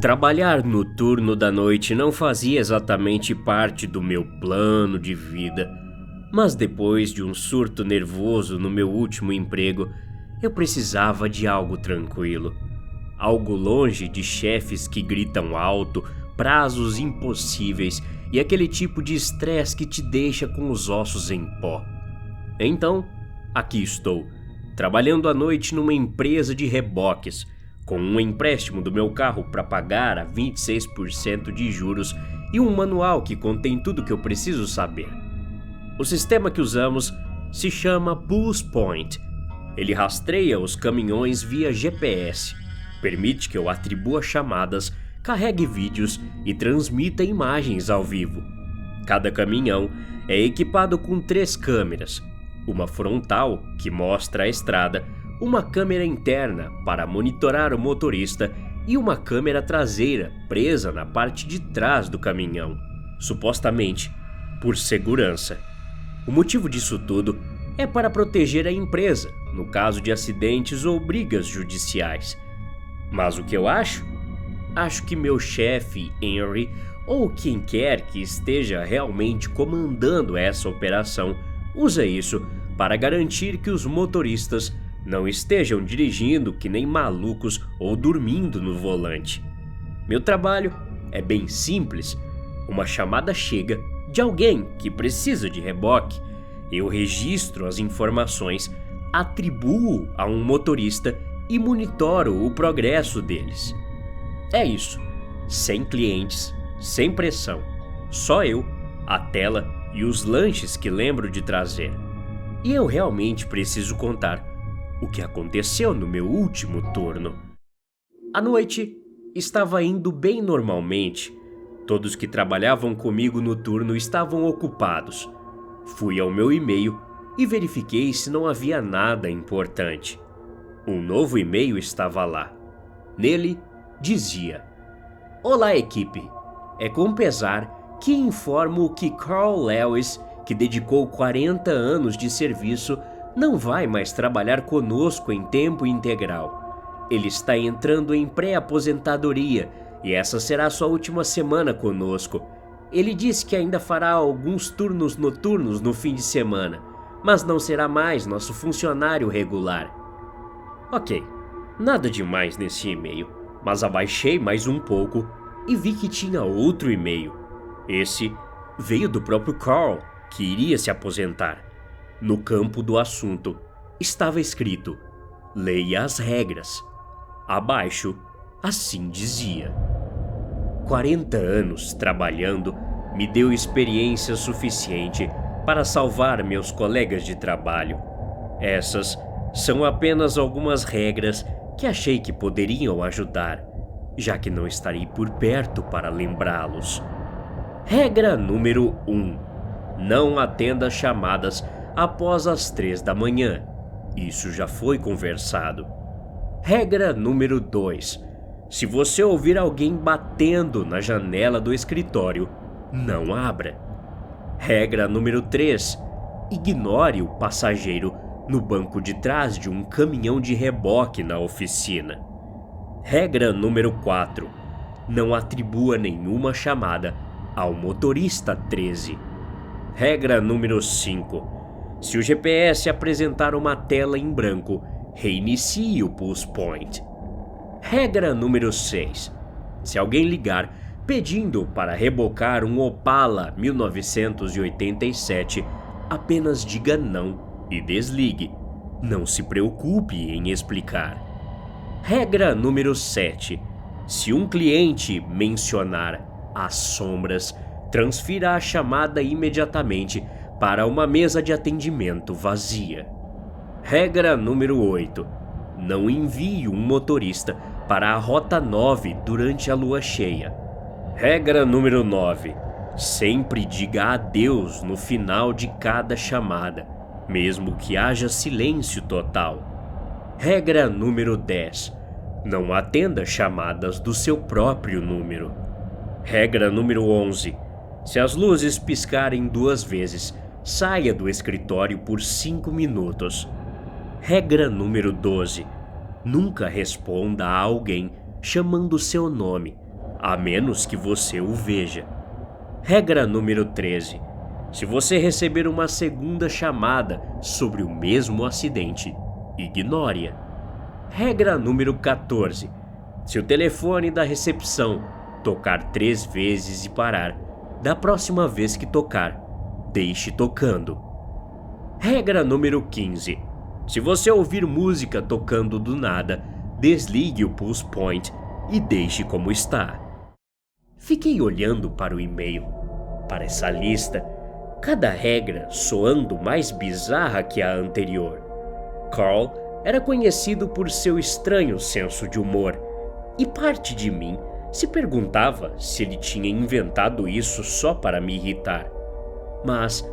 Trabalhar no turno da noite não fazia exatamente parte do meu plano de vida, mas depois de um surto nervoso no meu último emprego, eu precisava de algo tranquilo. Algo longe de chefes que gritam alto, prazos impossíveis e aquele tipo de estresse que te deixa com os ossos em pó. Então, aqui estou, trabalhando à noite numa empresa de reboques, com um empréstimo do meu carro para pagar a 26% de juros e um manual que contém tudo o que eu preciso saber. O sistema que usamos se chama Pulse Point. Ele rastreia os caminhões via GPS, permite que eu atribua chamadas, carregue vídeos e transmita imagens ao vivo. Cada caminhão é equipado com 3 câmeras, uma frontal, que mostra a estrada, uma câmera interna para monitorar o motorista e uma câmera traseira presa na parte de trás do caminhão, supostamente por segurança. O motivo disso tudo é para proteger a empresa no caso de acidentes ou brigas judiciais. Mas o que eu acho? Acho que meu chefe, Henry, ou quem quer que esteja realmente comandando essa operação, usa isso para garantir que os motoristas não estejam dirigindo que nem malucos ou dormindo no volante. Meu trabalho é bem simples. Uma chamada chega de alguém que precisa de reboque. Eu registro as informações, atribuo a um motorista e monitoro o progresso deles. É isso. Sem clientes, sem pressão. Só eu, a tela e os lanches que lembro de trazer. E eu realmente preciso contar o que aconteceu no meu último turno. A noite estava indo bem normalmente. Todos que trabalhavam comigo no turno estavam ocupados. Fui ao meu e-mail e verifiquei se não havia nada importante. Um novo e-mail estava lá. Nele dizia: Olá, equipe. É com pesar que informo que Carl Lewis, que dedicou 40 anos de serviço, não vai mais trabalhar conosco em tempo integral. Ele está entrando em pré-aposentadoria e essa será sua última semana conosco. Ele disse que ainda fará alguns turnos noturnos no fim de semana, mas não será mais nosso funcionário regular. Ok, nada demais nesse e-mail, mas abaixei mais um pouco e vi que tinha outro e-mail. Esse veio do próprio Carl, que iria se aposentar. No campo do assunto estava escrito: leia as regras. Abaixo, assim dizia: 40 anos trabalhando me deu experiência suficiente para salvar meus colegas de trabalho. Essas são apenas algumas regras que achei que poderiam ajudar, já que não estarei por perto para lembrá-los. Regra número 1: não atenda chamadas após as 3 da manhã. Isso já foi conversado. Regra número 2: se você ouvir alguém batendo na janela do escritório, não abra. Regra número 3: ignore o passageiro no banco de trás de um caminhão de reboque na oficina. Regra número 4: não atribua nenhuma chamada ao motorista 13. Regra número 5: se o GPS apresentar uma tela em branco, reinicie o Pulse Point. Regra número 6: se alguém ligar pedindo para rebocar um Opala 1987, apenas diga não e desligue. Não se preocupe em explicar. Regra número 7: se um cliente mencionar as sombras, transfira a chamada imediatamente para uma mesa de atendimento vazia. Regra número 8: não envie um motorista para a Rota 9 durante a lua cheia. Regra número 9: sempre diga adeus no final de cada chamada, mesmo que haja silêncio total. Regra número 10: não atenda chamadas do seu próprio número. Regra número 11: se as luzes piscarem 2 vezes, saia do escritório por 5 minutos. Regra número 12: nunca responda a alguém chamando seu nome, a menos que você o veja. Regra número 13. Se você receber uma segunda chamada sobre o mesmo acidente, ignore-a. Regra número 14. Se o telefone da recepção tocar 3 vezes e parar, da próxima vez que tocar, deixe tocando. Regra número 15. Se você ouvir música tocando do nada, desligue o pulse point e deixe como está. Fiquei olhando para o e-mail, para essa lista, cada regra soando mais bizarra que a anterior. Carl era conhecido por seu estranho senso de humor, e parte de mim se perguntava se ele tinha inventado isso só para me irritar. Mas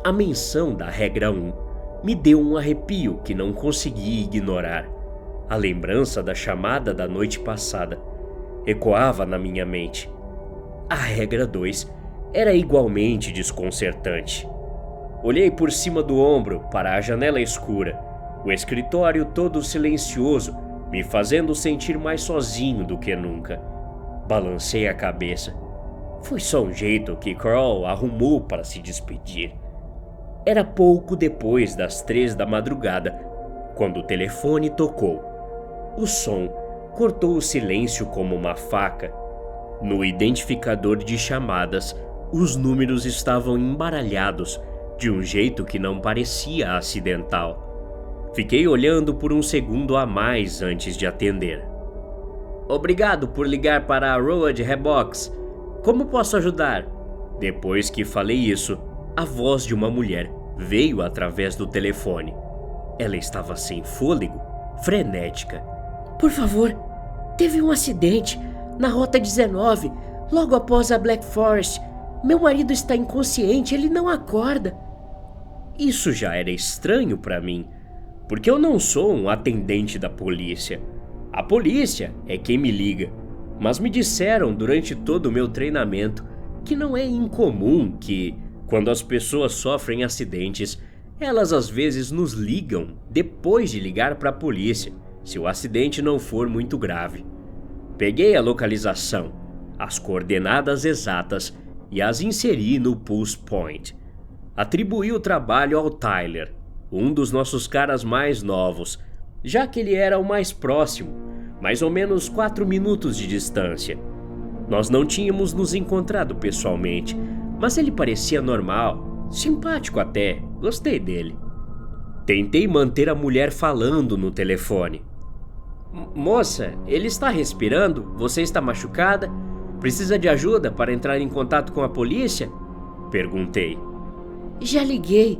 a menção da regra 1 me deu um arrepio que não consegui ignorar. A lembrança da chamada da noite passada ecoava na minha mente. A regra 2 era igualmente desconcertante. Olhei por cima do ombro para a janela escura, o escritório todo silencioso, me fazendo sentir mais sozinho do que nunca. Balancei a cabeça. Foi só um jeito que Carl arrumou para se despedir. Era pouco depois das 3 da madrugada, quando o telefone tocou. O som cortou o silêncio como uma faca. No identificador de chamadas, os números estavam embaralhados de um jeito que não parecia acidental. Fiquei olhando por um segundo a mais antes de atender. Obrigado por ligar para a Road Rebox. Como posso ajudar? Depois que falei isso, a voz de uma mulher veio através do telefone. Ela estava sem fôlego, frenética. Por favor, teve um acidente na Rota 19, logo após a Black Forest. Meu marido está inconsciente, ele não acorda. Isso já era estranho para mim, porque eu não sou um atendente da polícia. A polícia é quem me liga, mas me disseram durante todo o meu treinamento que não é incomum que, quando as pessoas sofrem acidentes, elas às vezes nos ligam depois de ligar para a polícia, se o acidente não for muito grave. Peguei a localização, as coordenadas exatas e as inseri no Pulse Point. Atribuí o trabalho ao Tyler, um dos nossos caras mais novos, já que ele era o mais próximo, mais ou menos 4 minutos de distância. Nós não tínhamos nos encontrado pessoalmente, mas ele parecia normal, simpático até, gostei dele. Tentei manter a mulher falando no telefone. Moça, ele está respirando? Você está machucada? Precisa de ajuda para entrar em contato com a polícia? Perguntei. Já liguei.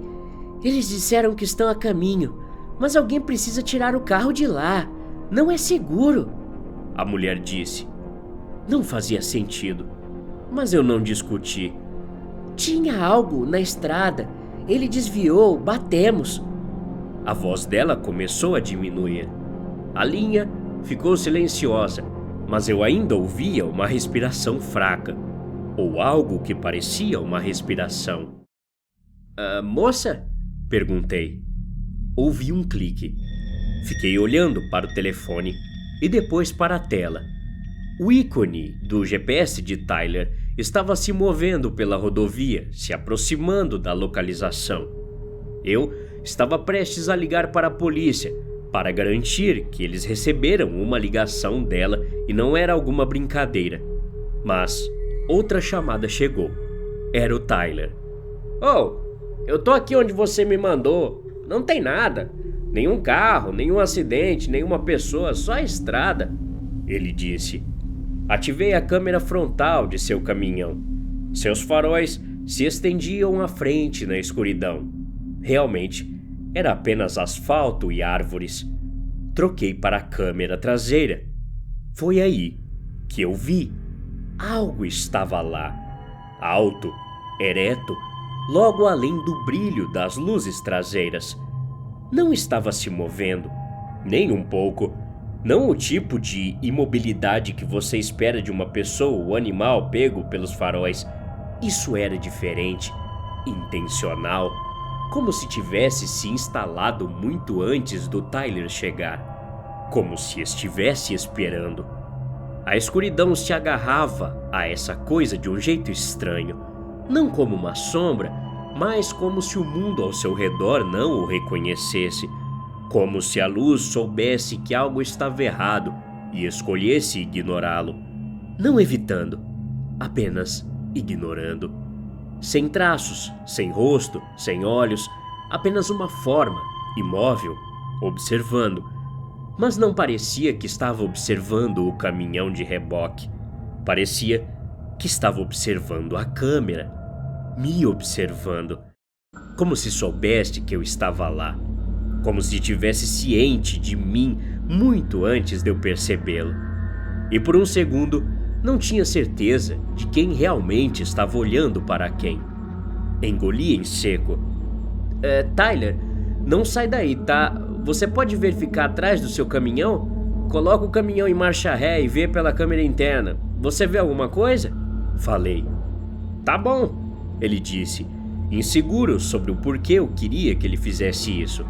Eles disseram que estão a caminho, mas alguém precisa tirar o carro de lá. Não é seguro. A mulher disse. Não fazia sentido, mas eu não discuti. Tinha algo na estrada. Ele desviou, batemos. A voz dela começou a diminuir. A linha ficou silenciosa, mas eu ainda ouvia uma respiração fraca, ou algo que parecia uma respiração. Moça? Perguntei. Ouvi um clique. Fiquei olhando para o telefone e depois para a tela. O ícone do GPS de Tyler estava se movendo pela rodovia, se aproximando da localização. Eu estava prestes a ligar para a polícia, para garantir que eles receberam uma ligação dela e não era alguma brincadeira. Mas outra chamada chegou. Era o Tyler. Oh, eu tô aqui onde você me mandou. Não tem nada. Nenhum carro, nenhum acidente, nenhuma pessoa, só a estrada. Ele disse. Ativei a câmera frontal de seu caminhão. Seus faróis se estendiam à frente na escuridão. Realmente, era apenas asfalto e árvores. Troquei para a câmera traseira. Foi aí que eu vi. Algo estava lá, alto, ereto, logo além do brilho das luzes traseiras. Não estava se movendo, nem um pouco. Não o tipo de imobilidade que você espera de uma pessoa ou animal pego pelos faróis. Isso era diferente, intencional, como se tivesse se instalado muito antes do Tyler chegar, como se estivesse esperando. A escuridão se agarrava a essa coisa de um jeito estranho, não como uma sombra, mas como se o mundo ao seu redor não o reconhecesse, como se a luz soubesse que algo estava errado e escolhesse ignorá-lo, não evitando, apenas ignorando. Sem traços, sem rosto, sem olhos, apenas uma forma, imóvel, observando. Mas não parecia que estava observando o caminhão de reboque. Parecia que estava observando a câmera, me observando, como se soubesse que eu estava lá, como se estivesse ciente de mim muito antes de eu percebê-lo. E por um segundo não tinha certeza de quem realmente estava olhando para quem. Engoli em seco. Tyler, não sai daí, tá? Você pode verificar atrás do seu caminhão? Coloca o caminhão em marcha ré e vê pela câmera interna. Você vê alguma coisa? Falei. Tá bom, ele disse, inseguro sobre o porquê eu queria que ele fizesse isso.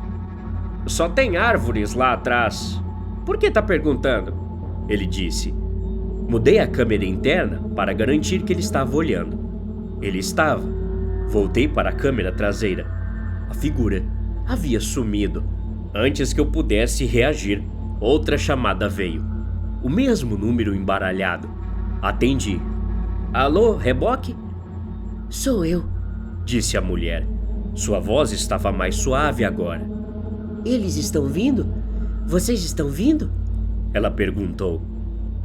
Só tem árvores lá atrás. Por que tá perguntando? Ele disse. Mudei a câmera interna para garantir que ele estava olhando. Ele estava. Voltei para a câmera traseira. A figura havia sumido. Antes que eu pudesse reagir, outra chamada veio. O mesmo número embaralhado. Atendi. Alô, reboque? Sou eu, disse a mulher. Sua voz estava mais suave agora. Eles estão vindo? Vocês estão vindo? Ela perguntou.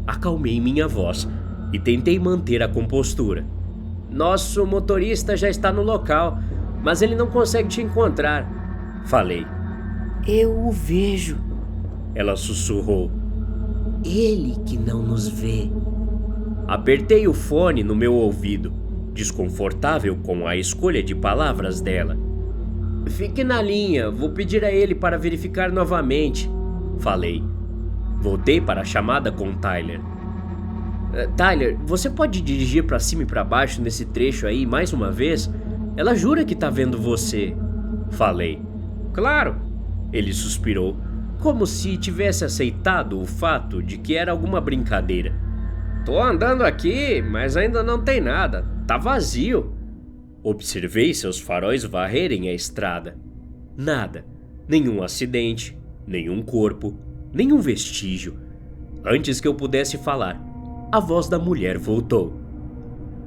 Acalmei minha voz e tentei manter a compostura. Nosso motorista já está no local, mas ele não consegue te encontrar. Falei. Eu o vejo. Ela sussurrou. Ele que não nos vê. Apertei o fone no meu ouvido, desconfortável com a escolha de palavras dela. Fique na linha, vou pedir a ele para verificar novamente. Falei. Voltei para a chamada com Tyler. Tyler, você pode dirigir para cima e para baixo nesse trecho aí mais uma vez? Ela jura que tá vendo você. Falei. Claro. Ele suspirou, como se tivesse aceitado o fato de que era alguma brincadeira. Tô andando aqui, mas ainda não tem nada. Tá vazio. Observei seus faróis varrerem a estrada. Nada. Nenhum acidente, nenhum corpo, nenhum vestígio. Antes que eu pudesse falar, a voz da mulher voltou.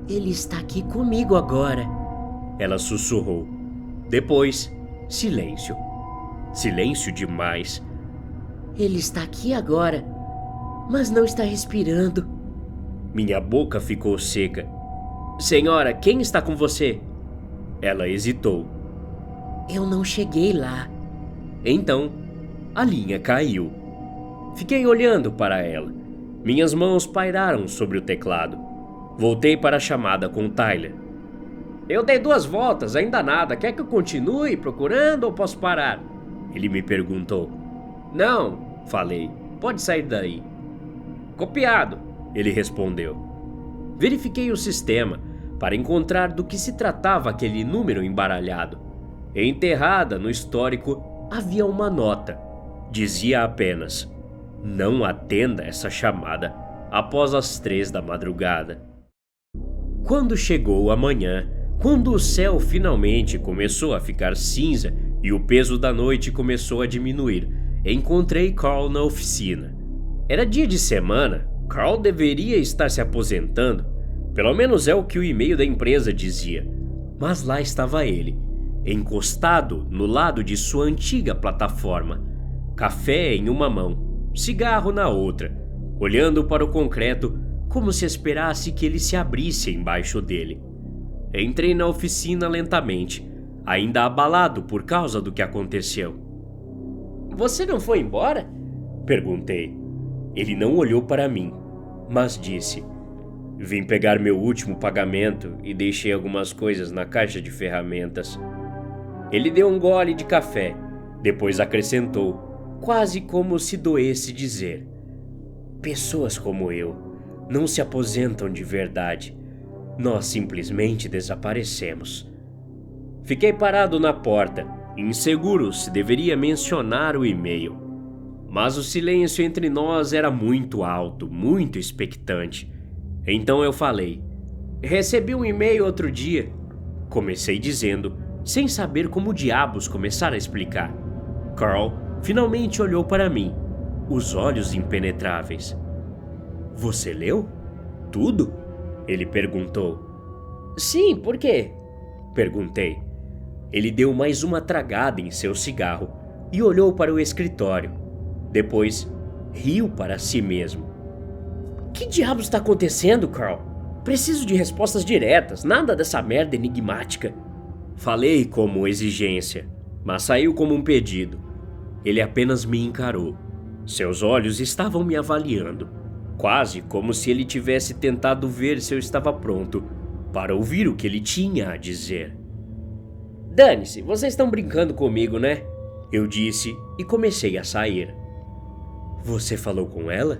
Ele está aqui comigo agora. Ela sussurrou. Depois, silêncio. Silêncio demais. Ele está aqui agora, mas não está respirando. Minha boca ficou seca. Senhora, quem está com você? Ela hesitou. Eu não cheguei lá. Então, a linha caiu. Fiquei olhando para ela. Minhas mãos pairaram sobre o teclado. Voltei para a chamada com Tyler. Eu dei 2 voltas, ainda nada. Quer que eu continue procurando ou posso parar? Ele me perguntou. Não, falei. Pode sair daí. Copiado, ele respondeu. Verifiquei o sistema para encontrar do que se tratava aquele número embaralhado. Enterrada no histórico havia uma nota. Dizia apenas: não atenda essa chamada após as 3 da madrugada. Quando chegou a manhã, quando o céu finalmente começou a ficar cinza e o peso da noite começou a diminuir, encontrei Carl na oficina. Era dia de semana, Carl deveria estar se aposentando, pelo menos é o que o e-mail da empresa dizia. Mas lá estava ele, encostado no lado de sua antiga plataforma, café em uma mão, cigarro na outra, olhando para o concreto como se esperasse que ele se abrisse embaixo dele. Entrei na oficina lentamente, ainda abalado por causa do que aconteceu. Você não foi embora? Perguntei. Ele não olhou para mim, mas disse: vim pegar meu último pagamento e deixei algumas coisas na caixa de ferramentas. Ele deu um gole de café, depois acrescentou, quase como se doesse dizer: pessoas como eu não se aposentam de verdade. Nós simplesmente desaparecemos. Fiquei parado na porta, inseguro se deveria mencionar o e-mail. Mas o silêncio entre nós era muito alto, muito expectante. Então eu falei: "Recebi um e-mail outro dia." Comecei dizendo, sem saber como diabos começar a explicar. Carl finalmente olhou para mim, os olhos impenetráveis. "Você leu? Tudo?" Ele perguntou. "Sim, por quê?" Perguntei. Ele deu mais uma tragada em seu cigarro e olhou para o escritório. Depois, riu para si mesmo. "Que diabos está acontecendo, Carl? Preciso de respostas diretas, nada dessa merda enigmática." Falei como exigência, mas saiu como um pedido. Ele apenas me encarou. Seus olhos estavam me avaliando, quase como se ele tivesse tentado ver se eu estava pronto para ouvir o que ele tinha a dizer. "Dane-se, vocês estão brincando comigo, né?" Eu disse e comecei a sair. "Você falou com ela?"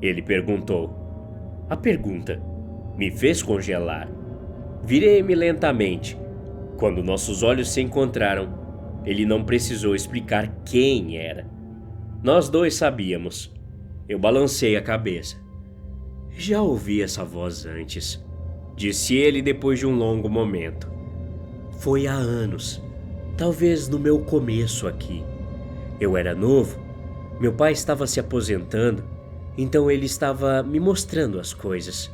Ele perguntou. A pergunta me fez congelar. Virei-me lentamente. Quando nossos olhos se encontraram, ele não precisou explicar quem era. Nós dois sabíamos. Eu balancei a cabeça. "Já ouvi essa voz antes", disse ele depois de um longo momento. "Foi há anos, talvez no meu começo aqui. Eu era novo, meu pai estava se aposentando, então ele estava me mostrando as coisas."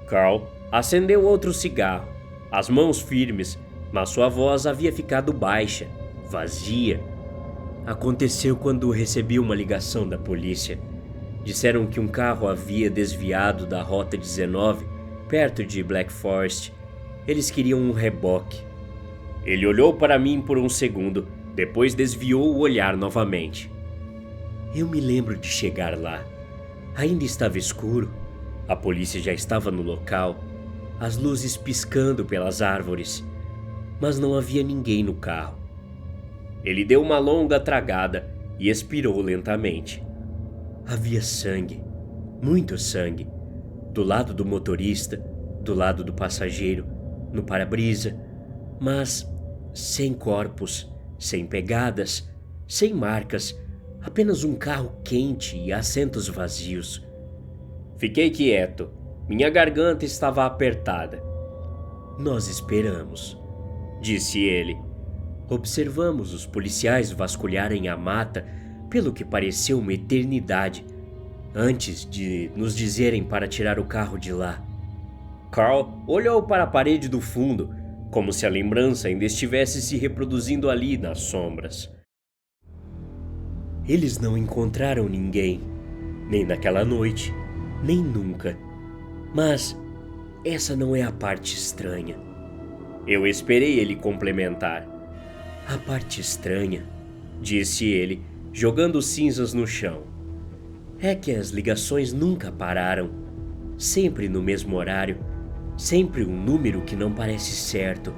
Carl acendeu outro cigarro, as mãos firmes, mas sua voz havia ficado baixa, vazia. "Aconteceu quando recebi uma ligação da polícia. Disseram que um carro havia desviado da Rota 19, perto de Black Forest. Eles queriam um reboque." Ele olhou para mim por um segundo, depois desviou o olhar novamente. "Eu me lembro de chegar lá. Ainda estava escuro. A polícia já estava no local, as luzes piscando pelas árvores, mas não havia ninguém no carro." Ele deu uma longa tragada e expirou lentamente. "Havia sangue, muito sangue, do lado do motorista, do lado do passageiro, no para-brisa, mas sem corpos, sem pegadas, sem marcas, apenas um carro quente e assentos vazios." Fiquei quieto, minha garganta estava apertada. "Nós esperamos", disse ele. "Observamos os policiais vasculharem a mata pelo que pareceu uma eternidade, antes de nos dizerem para tirar o carro de lá." Carl olhou para a parede do fundo, como se a lembrança ainda estivesse se reproduzindo ali nas sombras. "Eles não encontraram ninguém, nem naquela noite, nem nunca. Mas essa não é a parte estranha." Eu esperei ele complementar. "A parte estranha", disse ele, jogando cinzas no chão, "é que as ligações nunca pararam. Sempre no mesmo horário, sempre um número que não parece certo,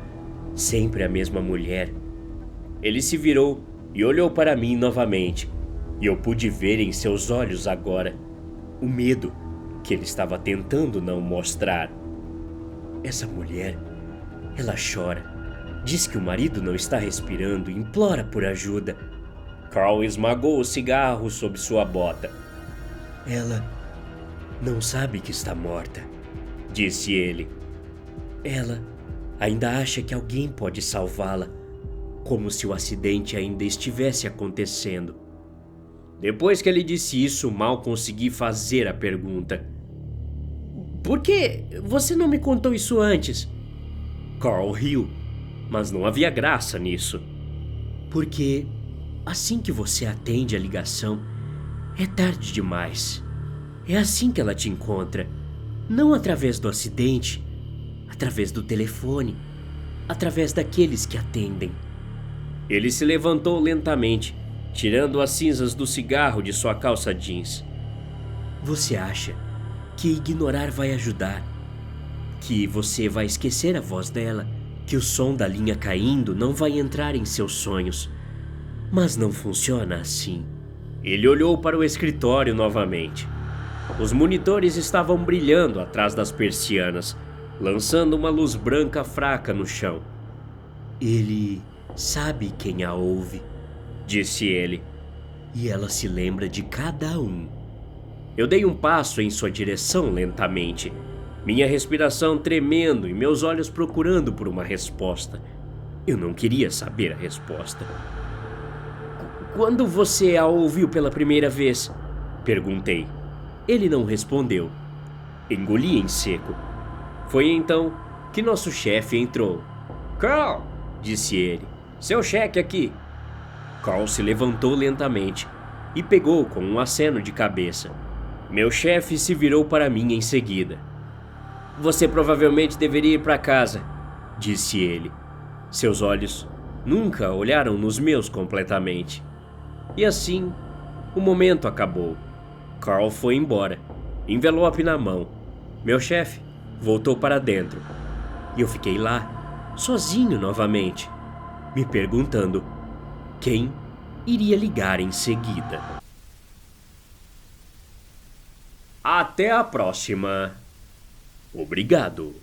sempre a mesma mulher." Ele se virou e olhou para mim novamente, e eu pude ver em seus olhos agora o medo que ele estava tentando não mostrar. "Essa mulher, ela chora, diz que o marido não está respirando, implora por ajuda." Carl esmagou o cigarro sob sua bota. "Ela não sabe que está morta", disse ele. "Ela ainda acha que alguém pode salvá-la, como se o acidente ainda estivesse acontecendo." Depois que ele disse isso, mal consegui fazer a pergunta. "Por que você não me contou isso antes?" Carl riu, mas não havia graça nisso. "Porque assim que você atende a ligação, é tarde demais. É assim que ela te encontra, não através do acidente, através do telefone, através daqueles que atendem." Ele se levantou lentamente, tirando as cinzas do cigarro de sua calça jeans. "Você acha que ignorar vai ajudar? Que você vai esquecer a voz dela? Que o som da linha caindo não vai entrar em seus sonhos? Mas não funciona assim." Ele olhou para o escritório novamente. Os monitores estavam brilhando atrás das persianas, lançando uma luz branca fraca no chão. "Ele sabe quem a ouve", disse ele. e ela se lembra de cada um. Eu dei um passo em sua direção lentamente, minha respiração tremendo e meus olhos procurando por uma resposta. Eu não queria saber a resposta. Quando você a ouviu pela primeira vez? Perguntei. Ele não respondeu. Engoli em seco. Foi então que nosso chefe entrou. Carl, disse ele, seu cheque aqui. Carl se levantou lentamente e pegou com um aceno de cabeça. Meu chefe se virou para mim em seguida. Você provavelmente deveria ir para casa, disse ele. Seus olhos nunca olharam nos meus completamente. E assim, o momento acabou. Carl foi embora, envelope na mão. Meu chefe voltou para dentro. E eu fiquei lá, sozinho novamente, me perguntando quem iria ligar em seguida. Até a próxima. Obrigado.